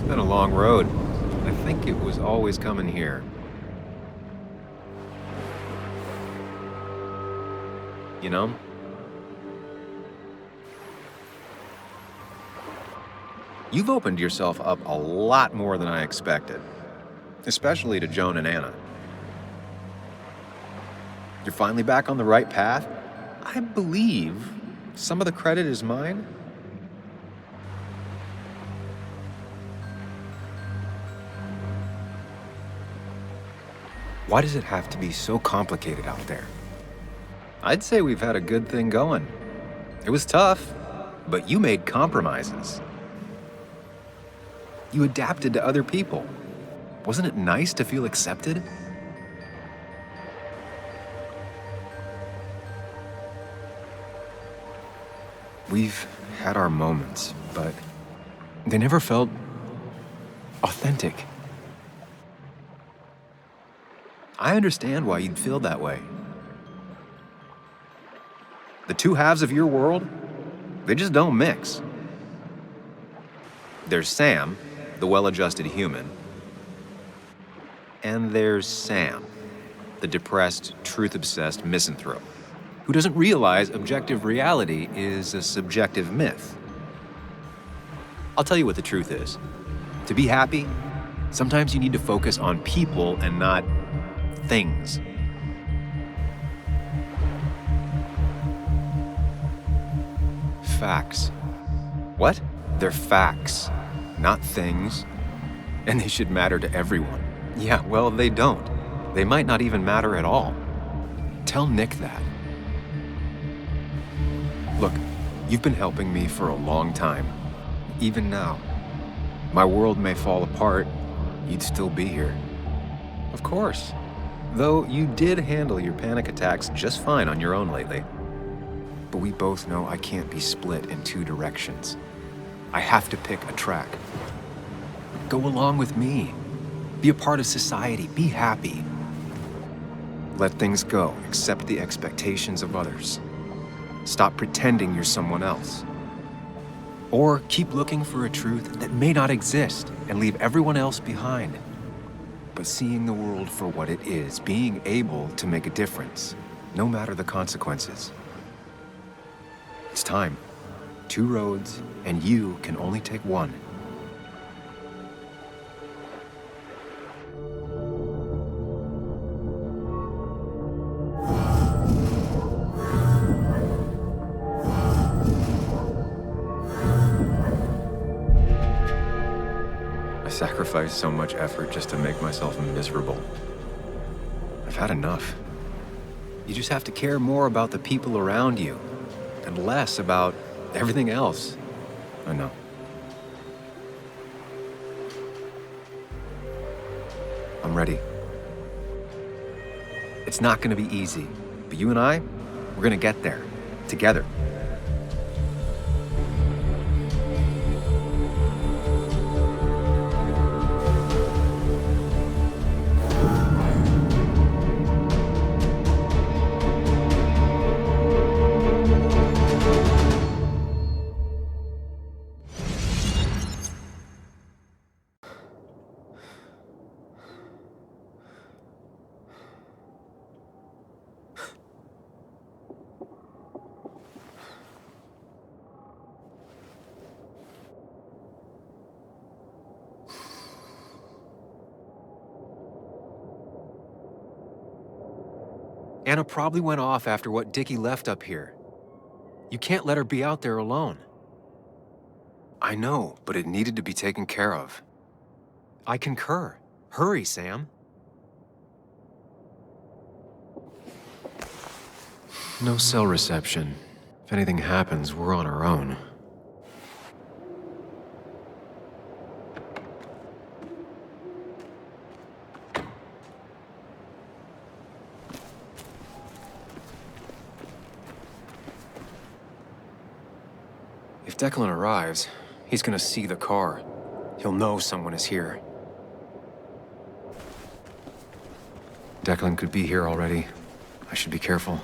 Been a long road. I think it was always coming here. You know? You've opened yourself up a lot more than I expected. Especially to Joan and Anna. You're finally back on the right path? I believe some of the credit is mine. Why does it have to be so complicated out there? I'd say we've had a good thing going. It was tough, but you made compromises. You adapted to other people. Wasn't it nice to feel accepted? We've had our moments, but they never felt authentic. I understand why you'd feel that way. The two halves of your world, they just don't mix. There's Sam, the well-adjusted human, and there's Sam, the depressed, truth-obsessed misanthrope, who doesn't realize objective reality is a subjective myth. I'll tell you what the truth is. To be happy, sometimes you need to focus on people and not things. Facts. What? They're facts, not things. And they should matter to everyone. Yeah, well, they don't. They might not even matter at all. Tell Nick that. Look, you've been helping me for a long time. Even now. My world may fall apart, you'd still be here. Of course. Though you did handle your panic attacks just fine on your own lately. But we both know I can't be split in two directions. I have to pick a track. Go along with me. Be a part of society. Be happy. Let things go. Accept the expectations of others. Stop pretending you're someone else. Or keep looking for a truth that may not exist and leave everyone else behind. But seeing the world for what it is, being able to make a difference, no matter the consequences. It's time. Two roads, and you can only take one. I sacrificed so much effort just to make myself miserable. I've had enough. You just have to care more about the people around you and less about everything else. I know. I'm ready. It's not gonna be easy, but you and I, we're gonna get there, together. Anna probably went off after what Dickie left up here. You can't let her be out there alone. I know, but it needed to be taken care of. I concur. Hurry, Sam. No cell reception. If anything happens, we're on our own. If Declan arrives, he's gonna see the car. He'll know someone is here. Declan could be here already. I should be careful.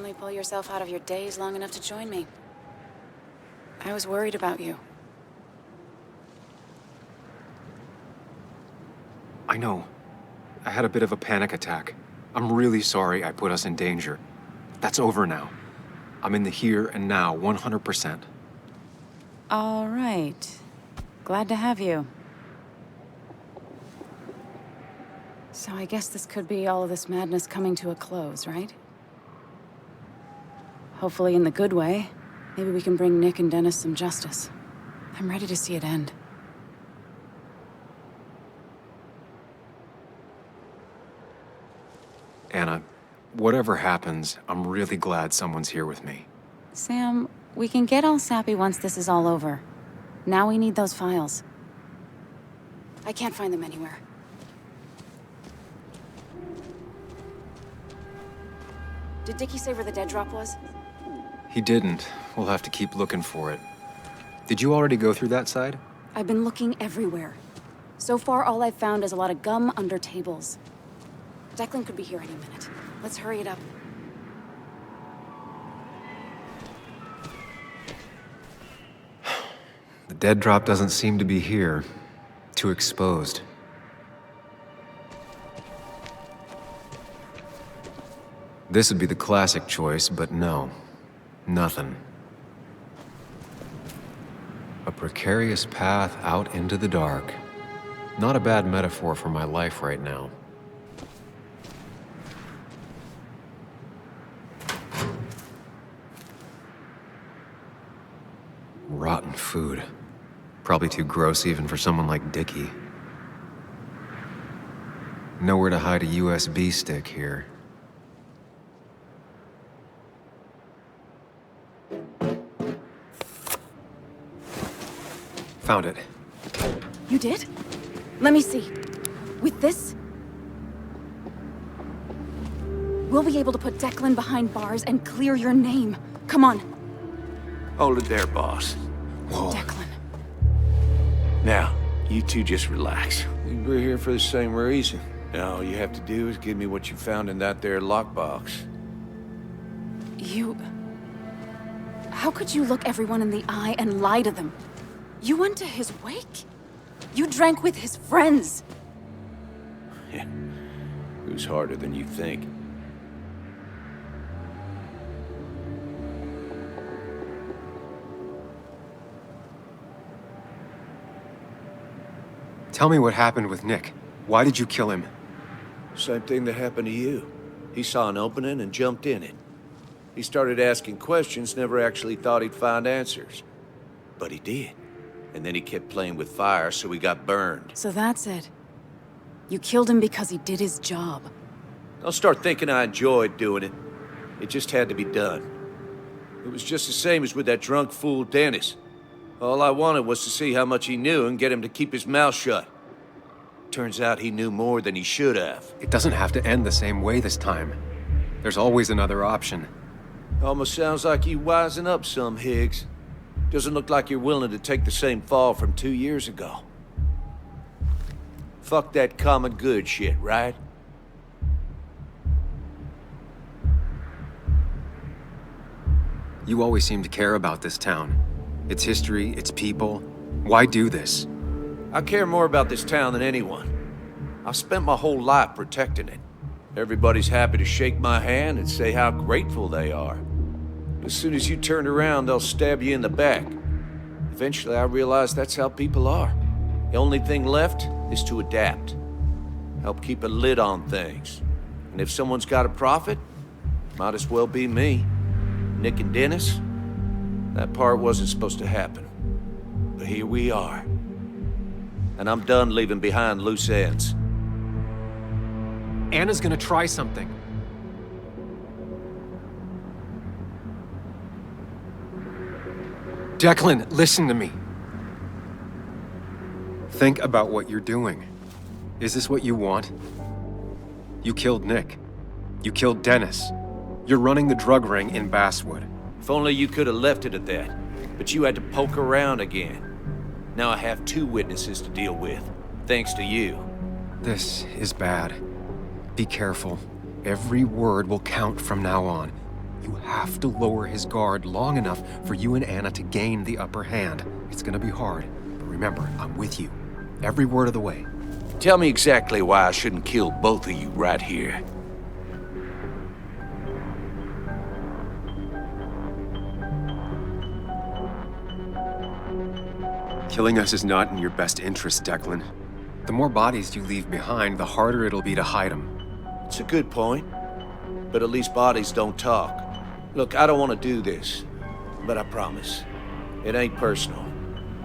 finally pull yourself out of your daze long enough to join me. I was worried about you. I know. I had a bit of a panic attack. I'm really sorry I put us in danger. That's over now. I'm in the here and now, 100%. All right. Glad to have you. So I guess this could be all of this madness coming to a close, right? Hopefully in the good way. Maybe we can bring Nick and Dennis some justice. I'm ready to see it end. Anna, whatever happens, I'm really glad someone's here with me. Sam, we can get all sappy once this is all over. Now we need those files. I can't find them anywhere. Did Dickie say where the dead drop was? He didn't. We'll have to keep looking for it. Did you already go through that side? I've been looking everywhere. So far, all I've found is a lot of gum under tables. Declan could be here any minute. Let's hurry it up. The dead drop doesn't seem to be here. Too exposed. This would be the classic choice, but no. Nothing. A precarious path out into the dark. Not a bad metaphor for my life right now. Rotten food. Probably too gross even for someone like Dickie. Nowhere to hide a USB stick here. Found it. You did? Let me see. With this, we'll be able to put Declan behind bars and clear your name. Come on. Hold it there, boss. Whoa. Declan. Now, you two just relax. We're here for the same reason. Now, all you have to do is give me what you found in that there lockbox. You... How could you look everyone in the eye and lie to them? You went to his wake? You drank with his friends. Yeah, it was harder than you think. Tell me what happened with Nick. Why did you kill him? Same thing that happened to you. He saw an opening and jumped in it. He started asking questions, never actually thought he'd find answers. But he did. And then he kept playing with fire, so he got burned. So that's it. You killed him because he did his job. Don't start thinking I enjoyed doing it. It just had to be done. It was just the same as with that drunk fool Dennis. All I wanted was to see how much he knew and get him to keep his mouth shut. Turns out he knew more than he should have. It doesn't have to end the same way this time. There's always another option. Almost sounds like you wising up some, Higgs. Doesn't look like you're willing to take the same fall from 2 years ago. Fuck that common good shit, right? You always seem to care about this town. Its history, its people. Why do this? I care more about this town than anyone. I've spent my whole life protecting it. Everybody's happy to shake my hand and say how grateful they are. As soon as you turn around, they'll stab you in the back. Eventually, I realized that's how people are. The only thing left is to adapt. Help keep a lid on things. And if someone's got a profit, might as well be me. Nick and Dennis, that part wasn't supposed to happen. But here we are. And I'm done leaving behind loose ends. Anna's gonna try something. Declan, listen to me. Think about what you're doing. Is this what you want? You killed Nick. You killed Dennis. You're running the drug ring in Basswood. If only you could have left it at that. But you had to poke around again. Now I have 2 witnesses to deal with, thanks to you. This is bad. Be careful. Every word will count from now on. You have to lower his guard long enough for you and Anna to gain the upper hand. It's gonna be hard, but remember, I'm with you. Every word of the way. Tell me exactly why I shouldn't kill both of you right here. Killing us is not in your best interest, Declan. The more bodies you leave behind, the harder it'll be to hide them. It's a good point, but at least bodies don't talk. Look, I don't want to do this, but I promise, it ain't personal.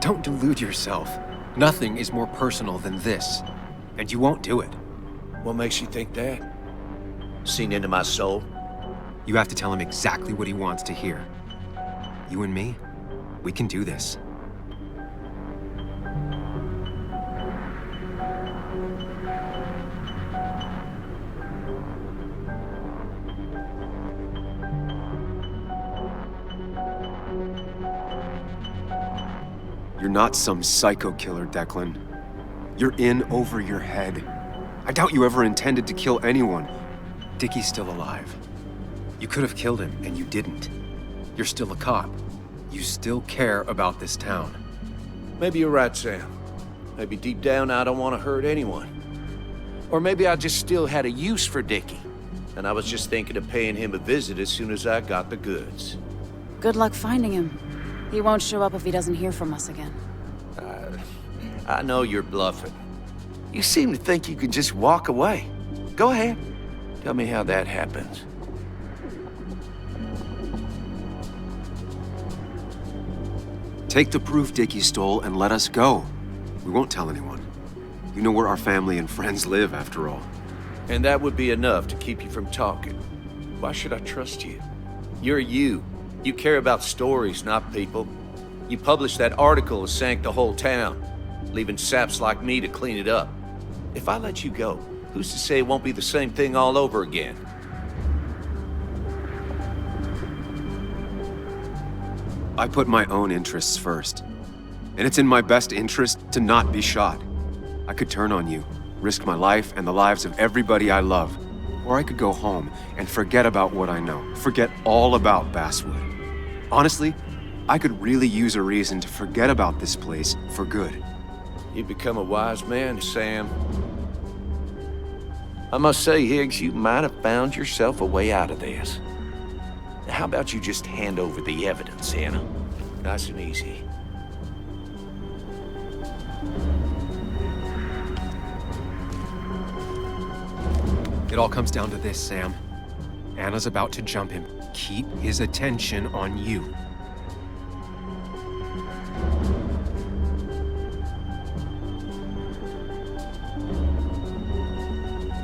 Don't delude yourself. Nothing is more personal than this, and you won't do it. What makes you think that? Seen into my soul? You have to tell him exactly what he wants to hear. You and me, we can do this. You're not some psycho killer, Declan. You're in over your head. I doubt you ever intended to kill anyone. Dickie's still alive. You could have killed him, and you didn't. You're still a cop. You still care about this town. Maybe you're right, Sam. Maybe deep down I don't want to hurt anyone. Or maybe I just still had a use for Dickie, and I was just thinking of paying him a visit as soon as I got the goods. Good luck finding him. He won't show up if he doesn't hear from us again. I know you're bluffing. You seem to think you can just walk away. Go ahead. Tell me how that happens. Take the proof Dickie stole and let us go. We won't tell anyone. You know where our family and friends live, after all. And that would be enough to keep you from talking. Why should I trust you? You're you. You care about stories, not people. You published that article that sank the whole town, leaving saps like me to clean it up. If I let you go, who's to say it won't be the same thing all over again? I put my own interests first. And it's in my best interest to not be shot. I could turn on you, risk my life and the lives of everybody I love. Or I could go home and forget about what I know. Forget all about Basswood. Honestly, I could really use a reason to forget about this place for good. You've become a wise man, Sam. I must say, Higgs, you might have found yourself a way out of this. How about you just hand over the evidence, Anna? Nice and easy. It all comes down to this, Sam. Anna's about to jump him. Keep his attention on you.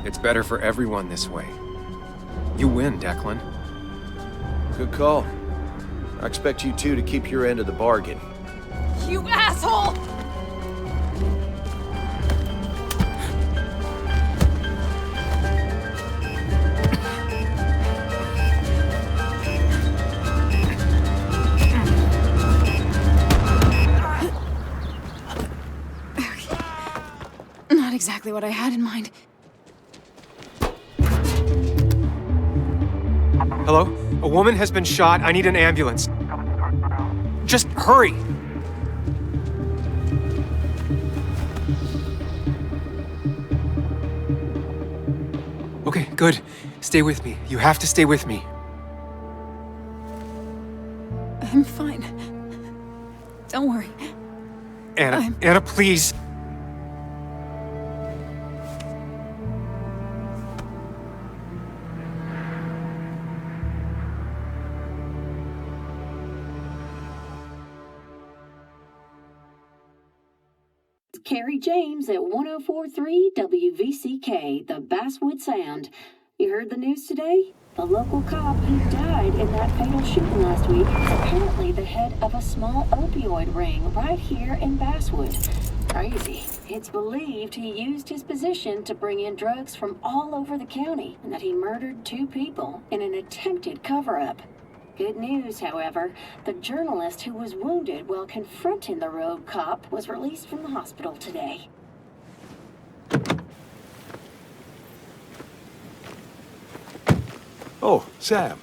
It's better for everyone this way. You win, Declan. Good call. I expect you two to keep your end of the bargain. You asshole! Not exactly what I had in mind. Hello? A woman has been shot. I need an ambulance. Just hurry! Okay, good. Stay with me. You have to stay with me. I'm fine. Don't worry. Anna, Anna, please. Carrie James at 1043 WVCK, the Basswood Sound. You heard the news today? The local cop who died in that fatal shooting last week is apparently the head of a small opioid ring right here in Basswood. Crazy. It's believed he used his position to bring in drugs from all over the county and that he murdered 2 people in an attempted cover-up. Good news, however, the journalist who was wounded while confronting the rogue cop was released from the hospital today. Oh, Sam.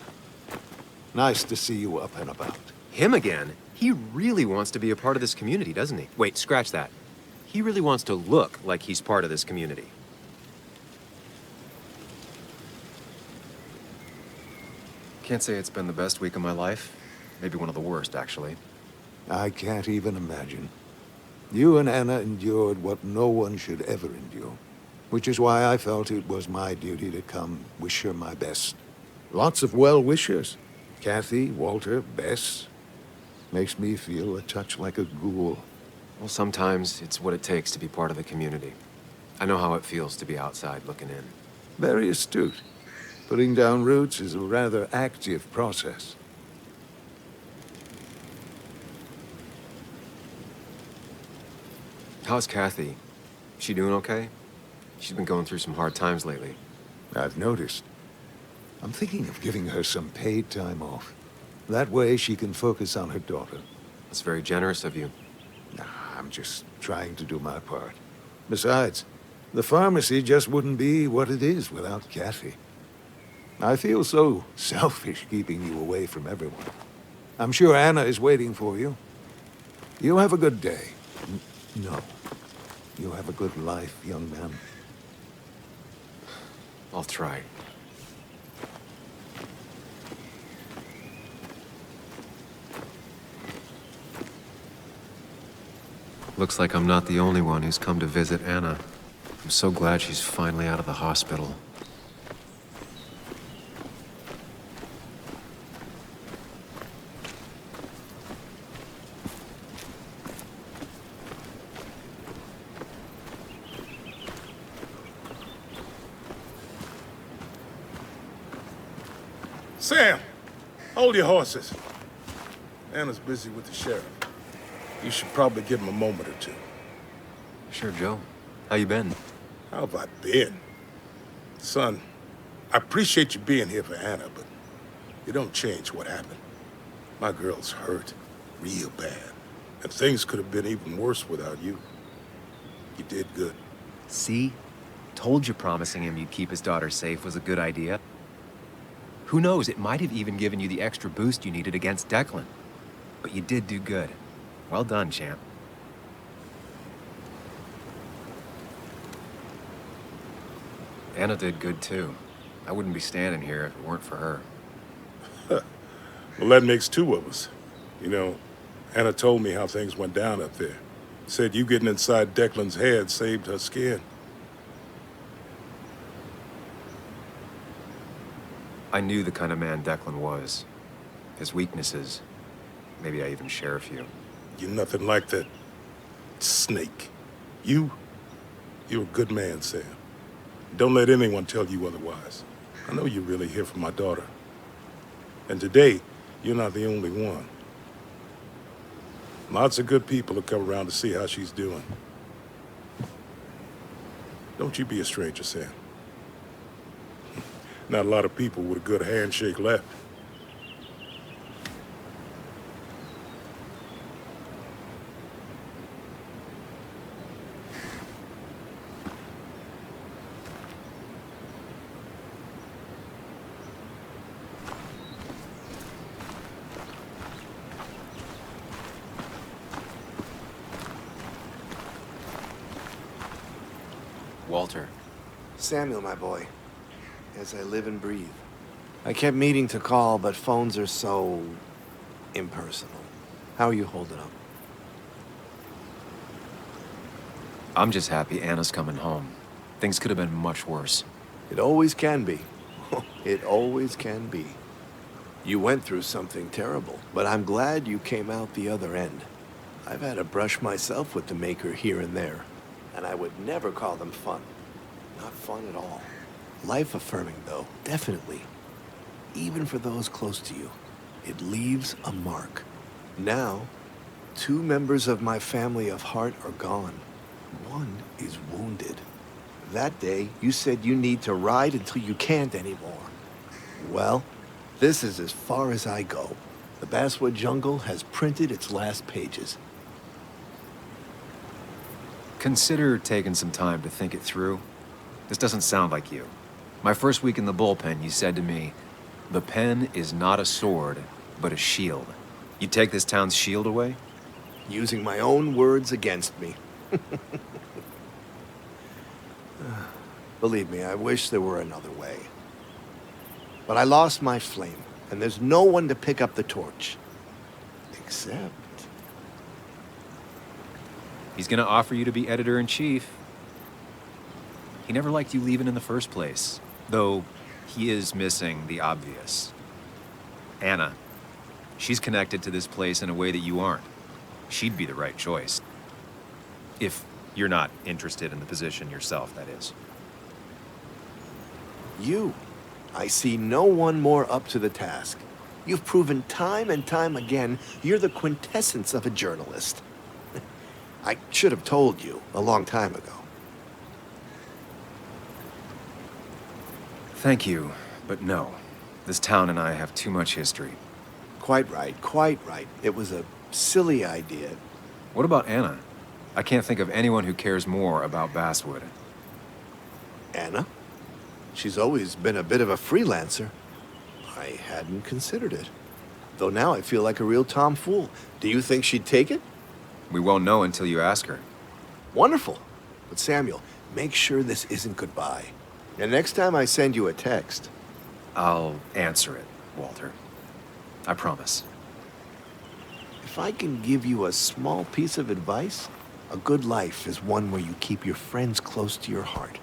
Nice to see you up and about. Him again? He really wants to be a part of this community, doesn't he? Wait, scratch that. He really wants to look like he's part of this community. Can't say it's been the best week of my life. Maybe one of the worst, actually. I can't even imagine. You and Anna endured what no one should ever endure, which is why I felt it was my duty to come wish her my best. Lots of well-wishers. Kathy, Walter, Bess. Makes me feel a touch like a ghoul. Well, sometimes it's what it takes to be part of the community. I know how it feels to be outside looking in. Very astute. Putting down roots is a rather active process. How's Kathy? She doing okay? She's been going through some hard times lately. I've noticed. I'm thinking of giving her some paid time off. That way she can focus on her daughter. That's very generous of you. Nah, I'm just trying to do my part. Besides, the pharmacy just wouldn't be what it is without Kathy. I feel so selfish keeping you away from everyone. I'm sure Anna is waiting for you. You have a good day. No. You have a good life, young man. I'll try. Looks like I'm not the only one who's come to visit Anna. I'm so glad she's finally out of the hospital. Sam, hold your horses. Anna's busy with the sheriff. You should probably give him a moment or two. Sure, Joe. How you been? How have I been? Son, I appreciate you being here for Anna, but you don't change what happened. My girl's hurt, real bad. And things could have been even worse without you. You did good. See? Told you promising him you'd keep his daughter safe was a good idea. Who knows, it might have even given you the extra boost you needed against Declan. But you did do good. Well done, champ. Anna did good too. I wouldn't be standing here if it weren't for her. Well, that makes two of us. You know, Anna told me how things went down up there. Said you getting inside Declan's head saved her skin. I knew the kind of man Declan was. His weaknesses. Maybe I even share a few. You're nothing like that snake. You're a good man, Sam. Don't let anyone tell you otherwise. I know you're really here for my daughter. And today, you're not the only one. Lots of good people have come around to see how she's doing. Don't you be a stranger, Sam. Not a lot of people with a good handshake left. Walter. Samuel, my boy. As I live and breathe. I kept meaning to call, but phones are so impersonal. How are you holding up? I'm just happy Anna's coming home. Things could have been much worse. It always can be. It always can be. You went through something terrible, but I'm glad you came out the other end. I've had a brush myself with the Maker here and there, and I would never call them fun. Not fun at all. Life-affirming, though, definitely. Even for those close to you, it leaves a mark. Now, 2 members of my family of heart are gone. One is wounded. That day, you said you need to ride until you can't anymore. Well, this is as far as I go. The Basswood jungle has printed its last pages. Consider taking some time to think it through. This doesn't sound like you. My first week in the bullpen, you said to me, The pen is not a sword, but a shield. You take this town's shield away? Using my own words against me. Believe me, I wish there were another way. But I lost my flame, and there's no one to pick up the torch. Except... He's gonna offer you to be editor-in-chief. He never liked you leaving in the first place, though he is missing the obvious. Anna. She's connected to this place in a way that you aren't. She'd be the right choice. If you're not interested in the position yourself, that is. You. I see no one more up to the task. You've proven time and time again you're the quintessence of a journalist. I should have told you a long time ago. Thank you, but no. This town and I have too much history. Quite right, quite right. It was a silly idea. What about Anna? I can't think of anyone who cares more about Basswood. Anna? She's always been a bit of a freelancer. I hadn't considered it. Though now I feel like a real tomfool. Do you think she'd take it? We won't know until you ask her. Wonderful. But Samuel, make sure this isn't goodbye. And next time I send you a text... I'll answer it, Walter. I promise. If I can give you a small piece of advice, a good life is one where you keep your friends close to your heart.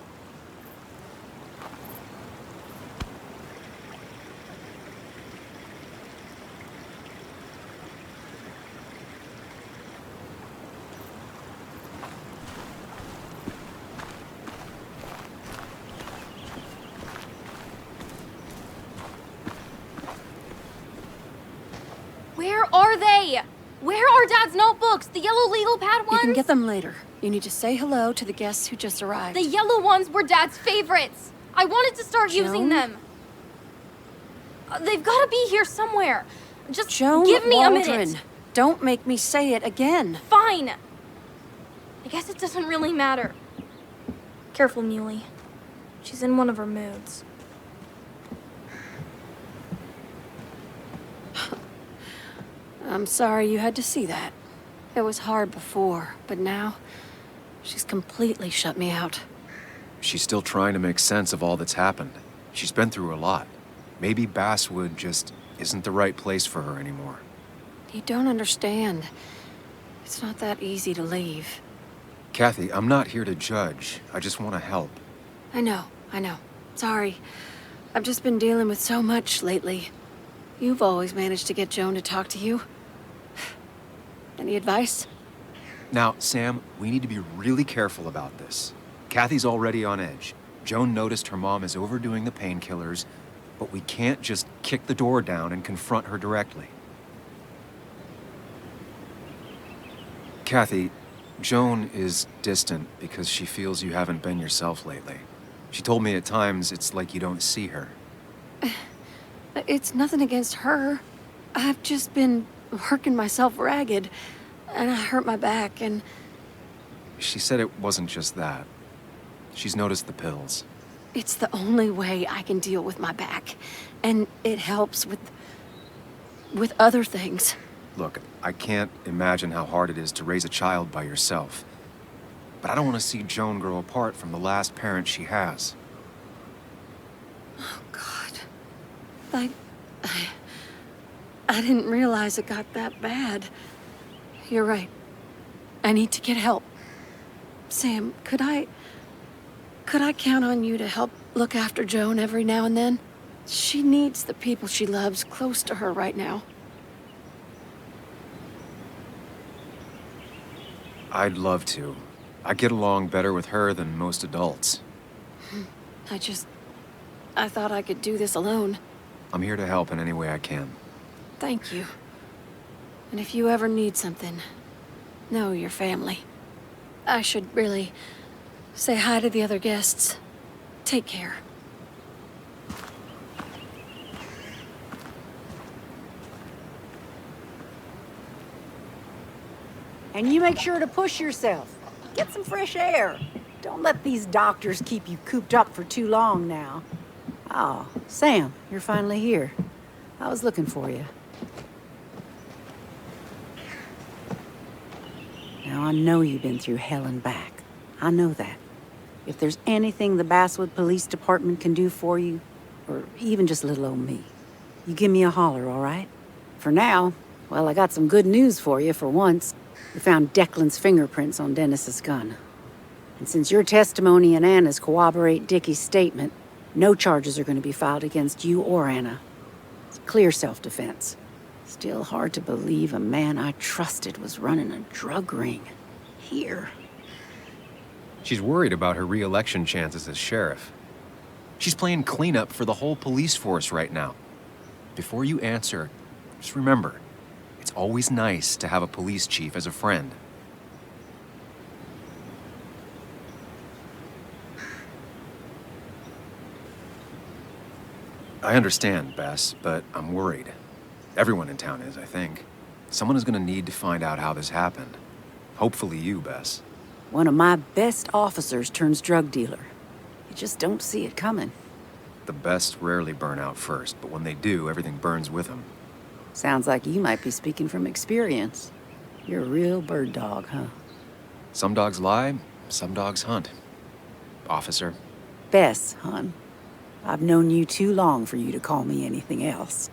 Where are they? Where are Dad's notebooks? The yellow legal pad ones? You can get them later. You need to say hello to the guests who just arrived. The yellow ones were Dad's favorites. I wanted to start using them. They've got to be here somewhere. Just Joan give me Waldron. a minute. Don't make me say it again. Fine. I guess it doesn't really matter. Careful, Muley. She's in one of her moods. I'm sorry you had to see that. It was hard before, but now she's completely shut me out. She's still trying to make sense of all that's happened. She's been through a lot. Maybe Basswood just isn't the right place for her anymore. You don't understand. It's not that easy to leave. Kathy, I'm not here to judge. I just want to help. I know. Sorry. I've just been dealing with so much lately. You've always managed to get Joan to talk to you. Any advice? Now, Sam, we need to be really careful about this. Kathy's already on edge. Joan noticed her mom is overdoing the painkillers, but we can't just kick the door down and confront her directly. Kathy, Joan is distant because she feels you haven't been yourself lately. She told me at times it's like you don't see her. It's nothing against her. I've just been working myself ragged, and I hurt my back, and... She said it wasn't just that. She's noticed the pills. It's the only way I can deal with my back, and it helps with other things. Look, I can't imagine how hard it is to raise a child by yourself. But I don't want to see Joan grow apart from the last parent she has. Oh, God. I didn't realize it got that bad. You're right. I need to get help. Sam, could I count on you to help look after Joan every now and then? She needs the people she loves close to her right now. I'd love to. I get along better with her than most adults. I thought I could do this alone. I'm here to help in any way I can. Thank you. And if you ever need something, know your family. I should really say hi to the other guests. Take care. And you make sure to push yourself. Get some fresh air. Don't let these doctors keep you cooped up for too long now. Oh, Sam, you're finally here. I was looking for you. Now, I know you've been through hell and back. I know that. If there's anything the Basswood Police Department can do for you, or even just little old me, you give me a holler, all right? For now, well, I got some good news for you for once. We found Declan's fingerprints on Dennis's gun. And since your testimony and Anna's corroborate Dickie's statement, no charges are going to be filed against you or Anna. It's clear self-defense. Still hard to believe a man I trusted was running a drug ring. Here. She's worried about her re-election chances as sheriff. She's playing cleanup for the whole police force right now. Before you answer, just remember, it's always nice to have a police chief as a friend. I understand, Bess, but I'm worried. Everyone in town is, I think. Someone is going to need to find out how this happened. Hopefully you, Bess. One of my best officers turns drug dealer. You just don't see it coming. The best rarely burn out first, but when they do, everything burns with them. Sounds like you might be speaking from experience. You're a real bird dog, huh? Some dogs lie, some dogs hunt. Officer. Bess, hon. I've known you too long for you to call me anything else.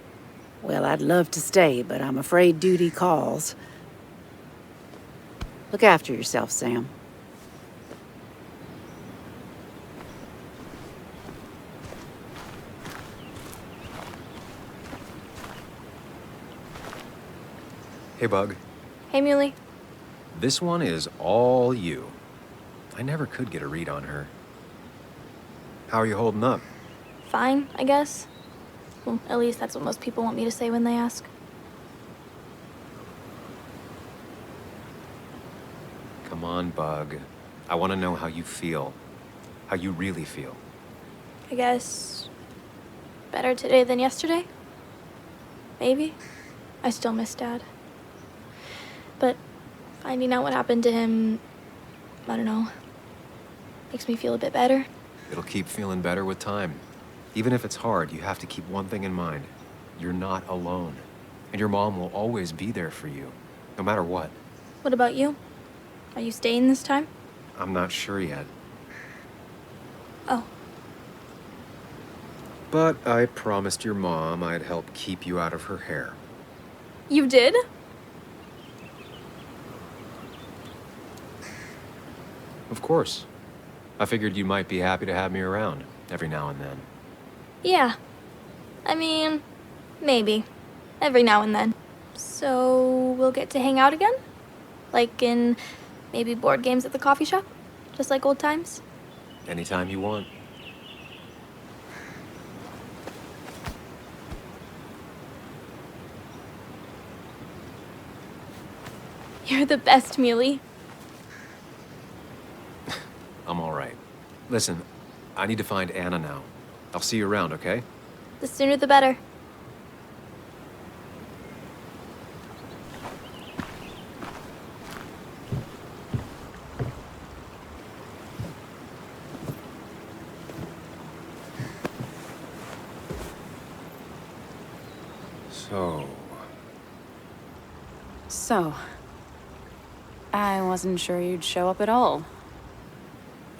Well, I'd love to stay, but I'm afraid duty calls. Look after yourself, Sam. Hey, Bug. Hey, Muley. This one is all you. I never could get a read on her. How are you holding up? Fine, I guess. Well, at least that's what most people want me to say when they ask. Come on, Bug. I want to know how you feel. How you really feel. I guess... better today than yesterday? Maybe. I still miss Dad. But finding out what happened to him, I don't know, makes me feel a bit better. It'll keep feeling better with time. Even if it's hard, you have to keep one thing in mind. You're not alone. And your mom will always be there for you, no matter what. What about you? Are you staying this time? I'm not sure yet. Oh. But I promised your mom I'd help keep you out of her hair. You did? Of course. I figured you might be happy to have me around every now and then. Yeah. I mean, maybe. Every now and then. So, we'll get to hang out again? Like in maybe board games at the coffee shop? Just like old times? Anytime you want. You're the best, Muley. I'm all right. Listen, I need to find Anna now. I'll see you around, okay? The sooner the better. So, I wasn't sure you'd show up at all.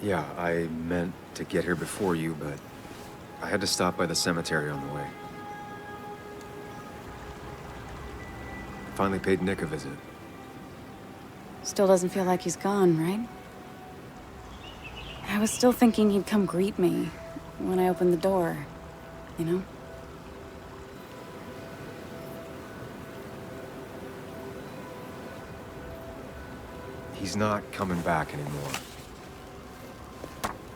Yeah, I meant to get here before you, but I had to stop by the cemetery on the way. Finally paid Nick a visit. Still doesn't feel like he's gone, right? I was still thinking he'd come greet me when I opened the door, you know? He's not coming back anymore.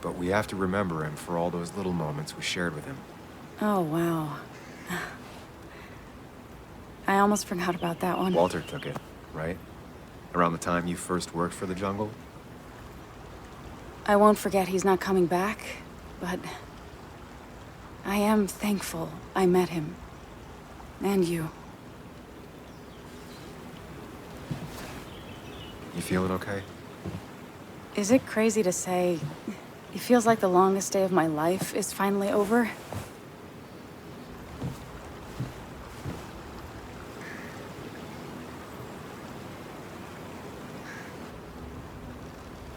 But we have to remember him for all those little moments we shared with him. Oh, wow. I almost forgot about that one. Walter took it, right? Around the time you first worked for the jungle? I won't forget he's not coming back, but I am thankful I met him. And you. You feeling okay? Is it crazy to say it feels like the longest day of my life is finally over?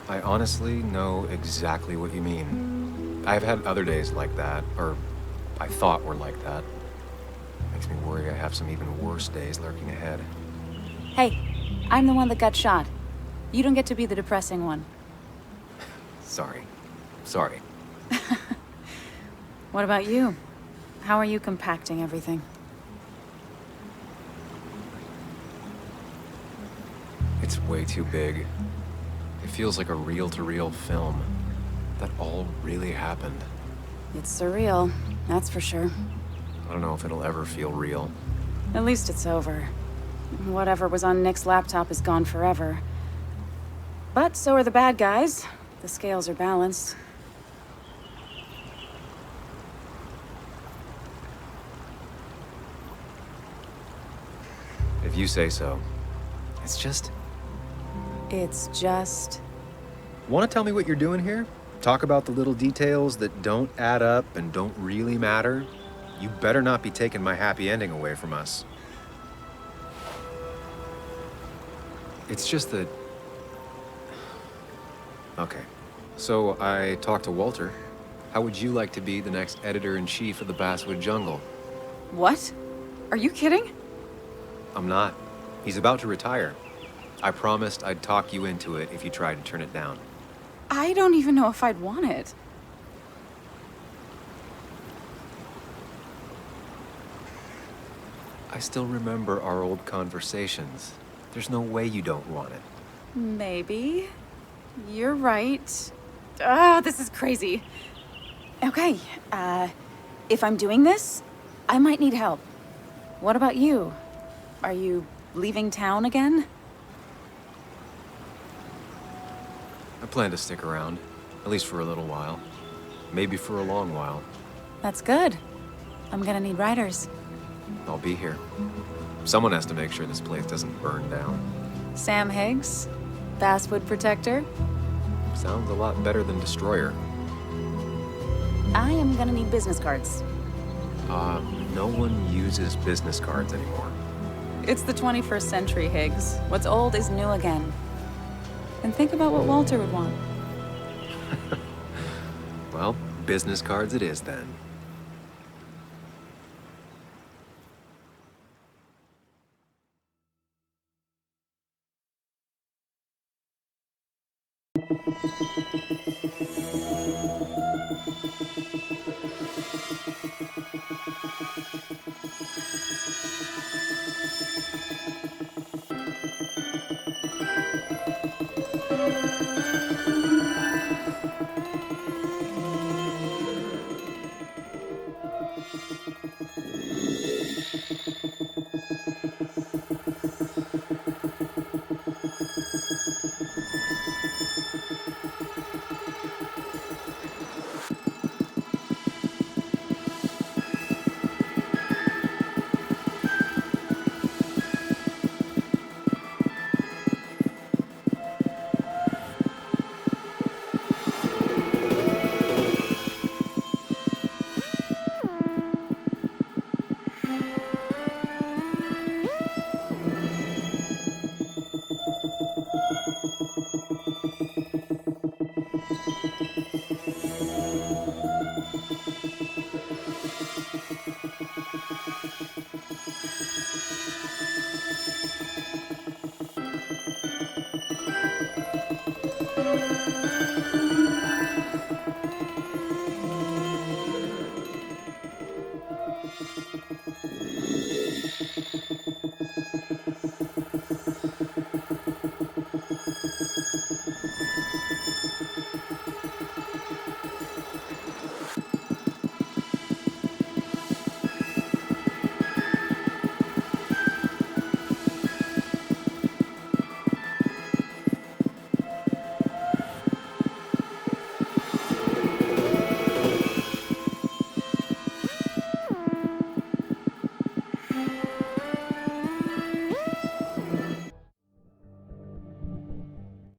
I honestly know exactly what you mean. I've had other days like that, or I thought were like that. Makes me worry I have some even worse days lurking ahead. Hey, I'm the one that got shot. You don't get to be the depressing one. Sorry. Sorry. What about you? How are you compacting everything? It's way too big. It feels like a reel-to-reel film. That all really happened. It's surreal, that's for sure. I don't know if it'll ever feel real. At least it's over. Whatever was on Nick's laptop is gone forever. But so are the bad guys. The scales are balanced. If you say so. It's just... It's just... Want to tell me what you're doing here? Talk about the little details that don't add up and don't really matter? You better not be taking my happy ending away from us. It's just that... Okay. So I talked to Walter. How would you like to be the next editor-in-chief of the Basswood Jungle? What? Are you kidding? I'm not. He's about to retire. I promised I'd talk you into it if you tried to turn it down. I don't even know if I'd want it. I still remember our old conversations. There's no way you don't want it. Maybe. You're right. Ah, this is crazy. Okay, if I'm doing this, I might need help. What about you? Are you leaving town again? I plan to stick around, at least for a little while. Maybe for a long while. That's good. I'm gonna need riders. I'll be here. Someone has to make sure this place doesn't burn down. Sam Higgs, Basswood Protector. Sounds a lot better than Destroyer. I am gonna need business cards. No one uses business cards anymore. It's the 21st century, Higgs. What's old is new again. And think about what Walter would want. Well, business cards it is then.